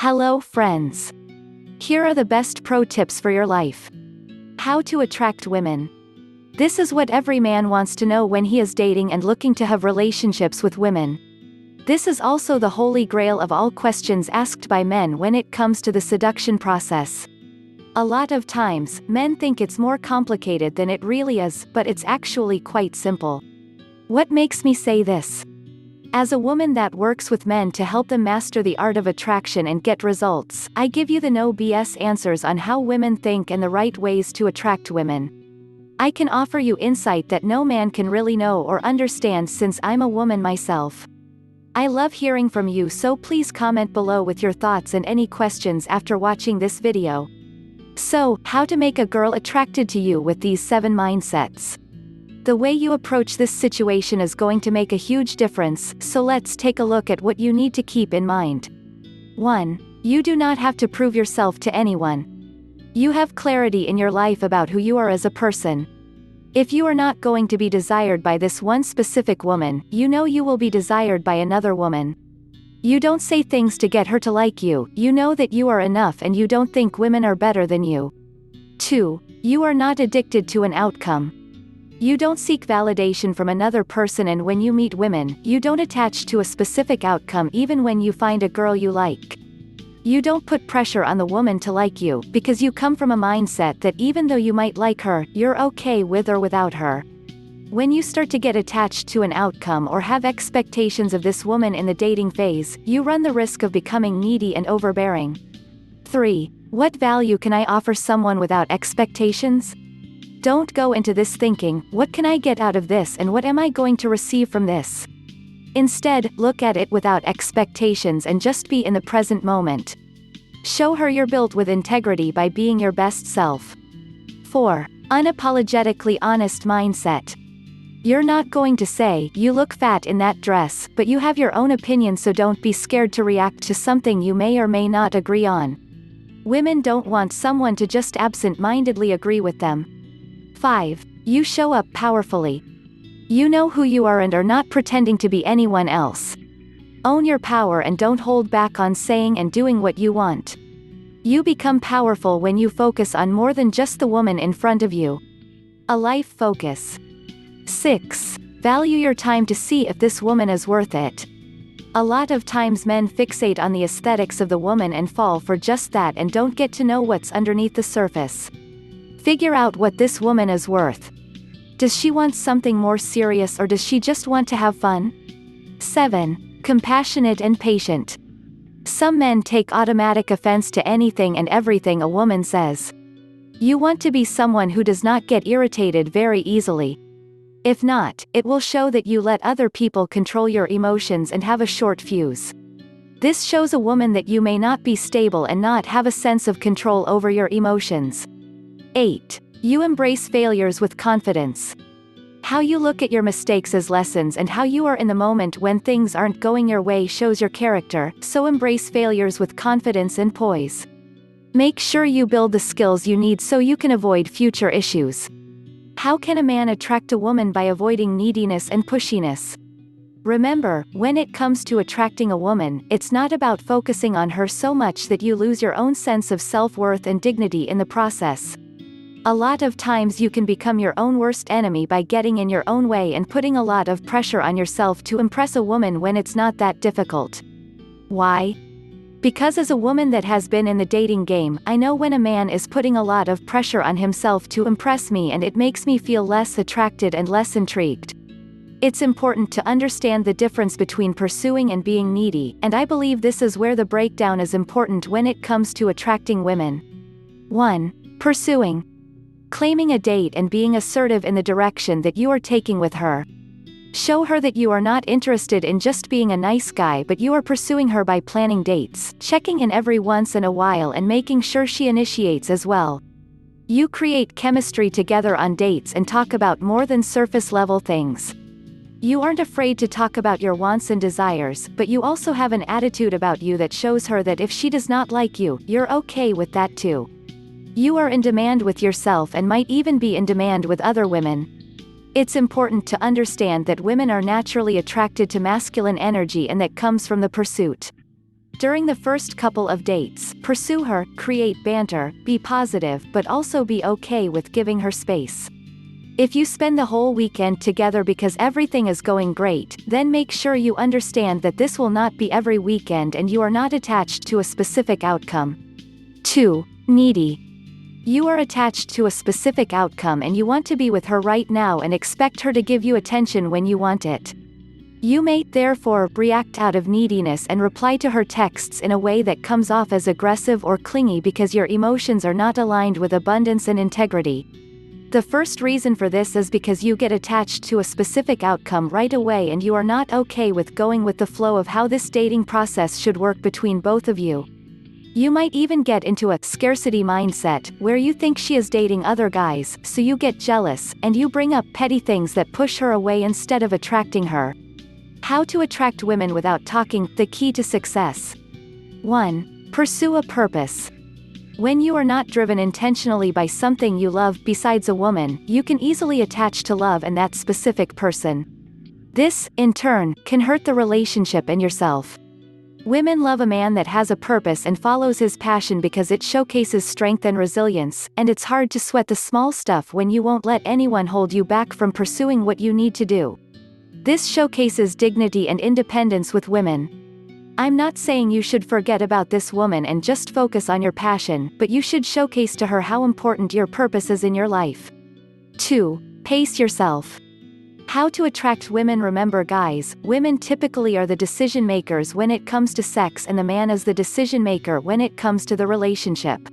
Hello friends. Here are the best pro tips for your life. How to attract women. This is what every man wants to know when he is dating and looking to have relationships with women. This is also the holy grail of all questions asked by men when it comes to the seduction process. A lot of times, men think it's more complicated than it really is, but it's actually quite simple. What makes me say this? As a woman that works with men to help them master the art of attraction and get results, I give you the no BS answers on how women think and the right ways to attract women. I can offer you insight that no man can really know or understand since I'm a woman myself. I love hearing from you, so please comment below with your thoughts and any questions after watching this video. So, how to make a girl attracted to you with these 7 mindsets. The way you approach this situation is going to make a huge difference, so let's take a look at what you need to keep in mind. 1. You do not have to prove yourself to anyone. You have clarity in your life about who you are as a person. If you are not going to be desired by this one specific woman, you know you will be desired by another woman. You don't say things to get her to like you, you know that you are enough and you don't think women are better than you. 2. You are not addicted to an outcome. You don't seek validation from another person, and when you meet women, you don't attach to a specific outcome even when you find a girl you like. You don't put pressure on the woman to like you, because you come from a mindset that even though you might like her, you're okay with or without her. When you start to get attached to an outcome or have expectations of this woman in the dating phase, you run the risk of becoming needy and overbearing. 3. What value can I offer someone without expectations? Don't go into this thinking, what can I get out of this and what am I going to receive from this? Instead, look at it without expectations and just be in the present moment. Show her you're built with integrity by being your best self. 4. Unapologetically honest mindset. You're not going to say, you look fat in that dress, but you have your own opinion, so don't be scared to react to something you may or may not agree on. Women don't want someone to just absent-mindedly agree with them. 5. You show up powerfully. You know who you are and are not pretending to be anyone else. Own your power and don't hold back on saying and doing what you want. You become powerful when you focus on more than just the woman in front of you. A life focus. 6. Value your time to see if this woman is worth it. A lot of times men fixate on the aesthetics of the woman and fall for just that and don't get to know what's underneath the surface. Figure out what this woman is worth. Does she want something more serious or does she just want to have fun? 7. Compassionate and patient. Some men take automatic offense to anything and everything a woman says. You want to be someone who does not get irritated very easily. If not, it will show that you let other people control your emotions and have a short fuse. This shows a woman that you may not be stable and not have a sense of control over your emotions. 8. You embrace failures with confidence. How you look at your mistakes as lessons and how you are in the moment when things aren't going your way shows your character, so embrace failures with confidence and poise. Make sure you build the skills you need so you can avoid future issues. How can a man attract a woman? By avoiding neediness and pushiness. Remember, when it comes to attracting a woman, it's not about focusing on her so much that you lose your own sense of self-worth and dignity in the process. A lot of times you can become your own worst enemy by getting in your own way and putting a lot of pressure on yourself to impress a woman when it's not that difficult. Why? Because as a woman that has been in the dating game, I know when a man is putting a lot of pressure on himself to impress me, and it makes me feel less attracted and less intrigued. It's important to understand the difference between pursuing and being needy, and I believe this is where the breakdown is important when it comes to attracting women. 1. Pursuing. Claiming a date and being assertive in the direction that you are taking with her. Show her that you are not interested in just being a nice guy, but you are pursuing her by planning dates, checking in every once in a while and making sure she initiates as well. You create chemistry together on dates and talk about more than surface level things. You aren't afraid to talk about your wants and desires, but you also have an attitude about you that shows her that if she does not like you, you're okay with that too. You are in demand with yourself and might even be in demand with other women. It's important to understand that women are naturally attracted to masculine energy, and that comes from the pursuit. During the first couple of dates, pursue her, create banter, be positive but also be okay with giving her space. If you spend the whole weekend together because everything is going great, then make sure you understand that this will not be every weekend and you are not attached to a specific outcome. 2. Needy. You are attached to a specific outcome and you want to be with her right now and expect her to give you attention when you want it. You may, therefore, react out of neediness and reply to her texts in a way that comes off as aggressive or clingy because your emotions are not aligned with abundance and integrity. The first reason for this is because you get attached to a specific outcome right away and you are not okay with going with the flow of how this dating process should work between both of you. You might even get into a scarcity mindset, where you think she is dating other guys, so you get jealous, and you bring up petty things that push her away instead of attracting her. How to attract women without talking, the key to success. 1. Pursue a purpose. When you are not driven intentionally by something you love besides a woman, you can easily attach to love and that specific person. This, in turn, can hurt the relationship and yourself. Women love a man that has a purpose and follows his passion because it showcases strength and resilience, and it's hard to sweat the small stuff when you won't let anyone hold you back from pursuing what you need to do. This showcases dignity and independence with women. I'm not saying you should forget about this woman and just focus on your passion, but you should showcase to her how important your purpose is in your life. 2. Pace yourself. How to attract women. Remember guys, women typically are the decision makers when it comes to sex and the man is the decision maker when it comes to the relationship.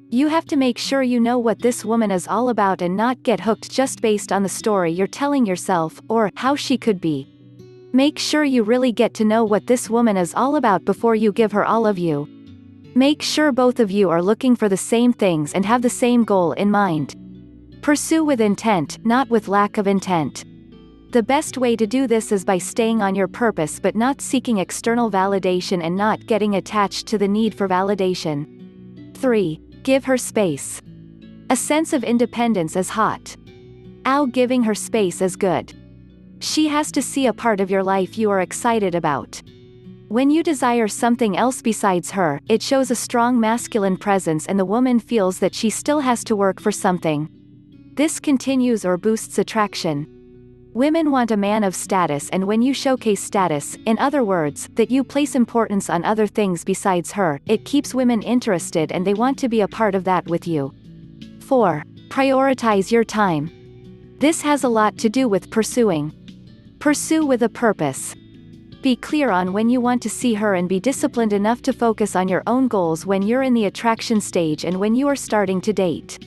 You have to make sure you know what this woman is all about and not get hooked just based on the story you're telling yourself, or how she could be. Make sure you really get to know what this woman is all about before you give her all of you. Make sure both of you are looking for the same things and have the same goal in mind. Pursue with intent, not with lack of intent. The best way to do this is by staying on your purpose but not seeking external validation and not getting attached to the need for validation. 3. Give her space. A sense of independence is hot. Giving her space is good. She has to see a part of your life you are excited about. When you desire something else besides her, it shows a strong masculine presence and the woman feels that she still has to work for something. This continues or boosts attraction. Women want a man of status, and when you showcase status, in other words, that you place importance on other things besides her, it keeps women interested and they want to be a part of that with you. 4. Prioritize your time. This has a lot to do with pursuing. Pursue with a purpose. Be clear on when you want to see her and be disciplined enough to focus on your own goals when you're in the attraction stage and when you are starting to date.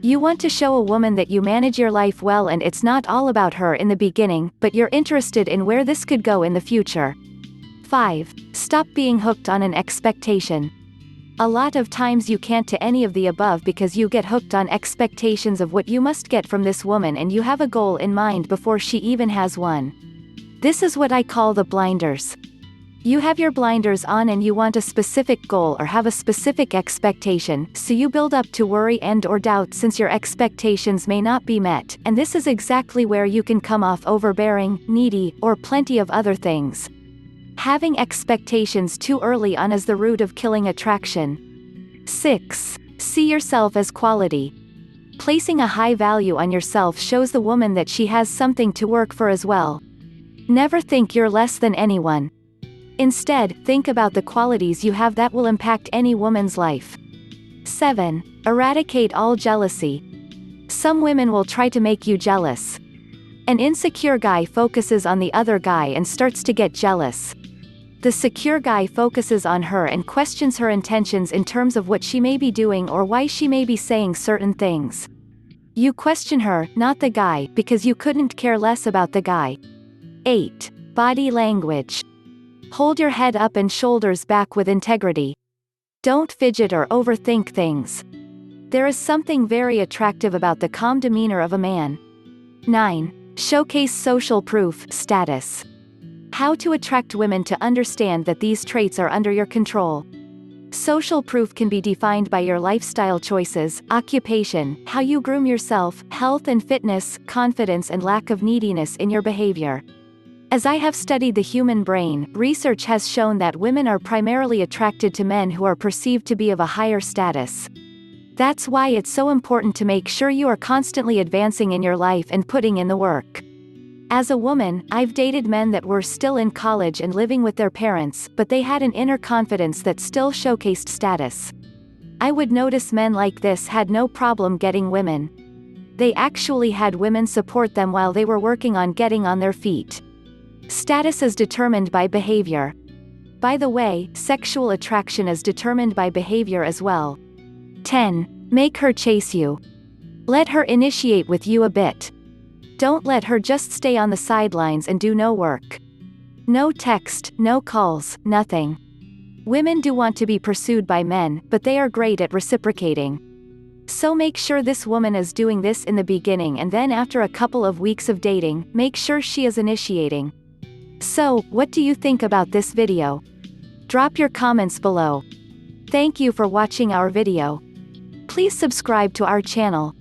You want to show a woman that you manage your life well and it's not all about her in the beginning, but you're interested in where this could go in the future. 5. Stop being hooked on an expectation. A lot of times you can't to any of the above because you get hooked on expectations of what you must get from this woman and you have a goal in mind before she even has one. This is what I call the blinders. You have your blinders on and you want a specific goal or have a specific expectation, so you build up to worry and/or doubt since your expectations may not be met, and this is exactly where you can come off overbearing, needy, or plenty of other things. Having expectations too early on is the root of killing attraction. 6. See yourself as quality. Placing a high value on yourself shows the woman that she has something to work for as well. Never think you're less than anyone. Instead, think about the qualities you have that will impact any woman's life. 7. Eradicate all jealousy. Some women will try to make you jealous. An insecure guy focuses on the other guy and starts to get jealous. The secure guy focuses on her and questions her intentions in terms of what she may be doing or why she may be saying certain things. You question her, not the guy, because you couldn't care less about the guy. 8. Body language. Hold your head up and shoulders back with integrity. Don't fidget or overthink things. There is something very attractive about the calm demeanor of a man. 9. Showcase social proof status. How to attract women to understand that these traits are under your control. Social proof can be defined by your lifestyle choices, occupation, how you groom yourself, health and fitness, confidence and lack of neediness in your behavior. As I have studied the human brain, research has shown that women are primarily attracted to men who are perceived to be of a higher status. That's why it's so important to make sure you are constantly advancing in your life and putting in the work. As a woman, I've dated men that were still in college and living with their parents, but they had an inner confidence that still showcased status. I would notice men like this had no problem getting women. They actually had women support them while they were working on getting on their feet. Status is determined by behavior. By the way, sexual attraction is determined by behavior as well. 10. Make her chase you. Let her initiate with you a bit. Don't let her just stay on the sidelines and do no work. No text, no calls, nothing. Women do want to be pursued by men, but they are great at reciprocating. So make sure this woman is doing this in the beginning, and then after a couple of weeks of dating, make sure she is initiating. So, what do you think about this video? Drop your comments below. Thank you for watching our video. Please subscribe to our channel.